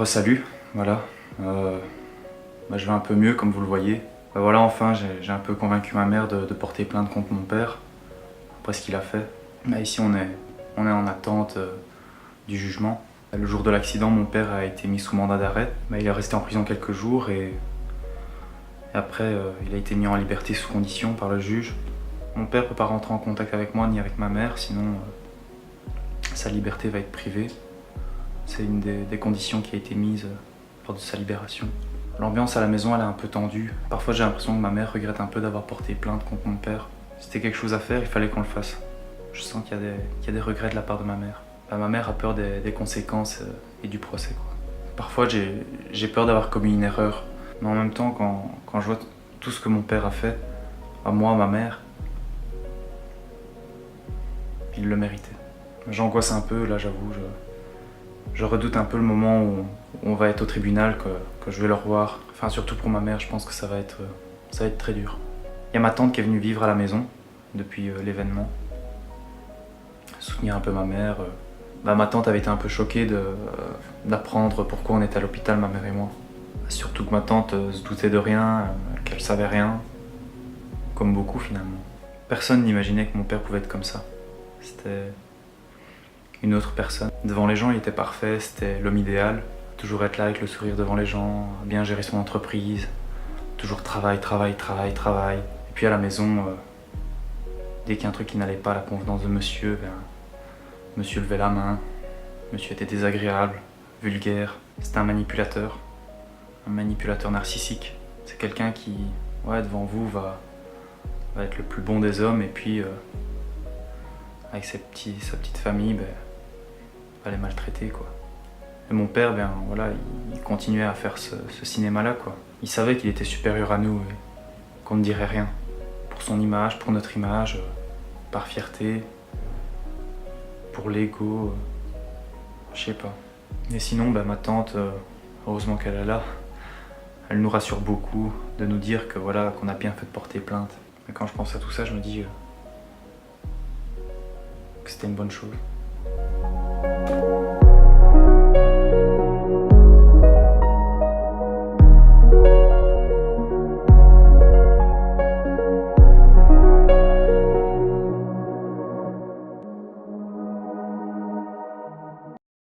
Salut, voilà. Je vais un peu mieux comme vous le voyez. Voilà, enfin j'ai un peu convaincu ma mère de porter plainte contre mon père, après ce qu'il a fait. Ici on est en attente du jugement. Le jour de l'accident, mon père a été mis sous mandat d'arrêt. Il est resté en prison quelques jours et après il a été mis en liberté sous condition par le juge. Mon père ne peut pas rentrer en contact avec moi ni avec ma mère, sinon sa liberté va être privée. C'est une des conditions qui a été mise lors de sa libération. L'ambiance à la maison, elle est un peu tendue. Parfois j'ai l'impression que ma mère regrette un peu d'avoir porté plainte contre mon père. C'était quelque chose à faire, il fallait qu'on le fasse. Je sens qu'il y a des regrets de la part de ma mère. Ma mère a peur des conséquences et du procès, quoi. Parfois j'ai peur d'avoir commis une erreur. Mais en même temps, quand je vois tout ce que mon père a fait, à moi, à ma mère, il le méritait. J'angoisse un peu, là j'avoue. Je redoute un peu le moment où on va être au tribunal, que je vais le revoir. Enfin, surtout pour ma mère, je pense que ça va être très dur. Il y a ma tante qui est venue vivre à la maison depuis l'événement, soutenir un peu ma mère. Ma tante avait été un peu choquée d'apprendre pourquoi on était à l'hôpital, ma mère et moi. Surtout que ma tante se doutait de rien, qu'elle savait rien, comme beaucoup finalement. Personne n'imaginait que mon père pouvait être comme ça. C'était une autre personne. Devant les gens, il était parfait, c'était l'homme idéal. Toujours être là avec le sourire devant les gens, bien gérer son entreprise. Toujours travail. Et puis à la maison, dès qu'il y a un truc qui n'allait pas à la convenance de monsieur, monsieur levait la main. Monsieur était désagréable, vulgaire. C'était un manipulateur narcissique. C'est quelqu'un qui, devant vous, va être le plus bon des hommes et puis avec sa petite famille, va les maltraiter, quoi. Et mon père, il continuait à faire ce cinéma-là, quoi. Il savait qu'il était supérieur à nous et qu'on ne dirait rien. Pour son image, pour notre image, par fierté, pour l'ego, je sais pas. Et sinon, ma tante, heureusement qu'elle est là, elle nous rassure beaucoup de nous dire que qu'on a bien fait de porter plainte. Mais quand je pense à tout ça, je me dis que c'était une bonne chose.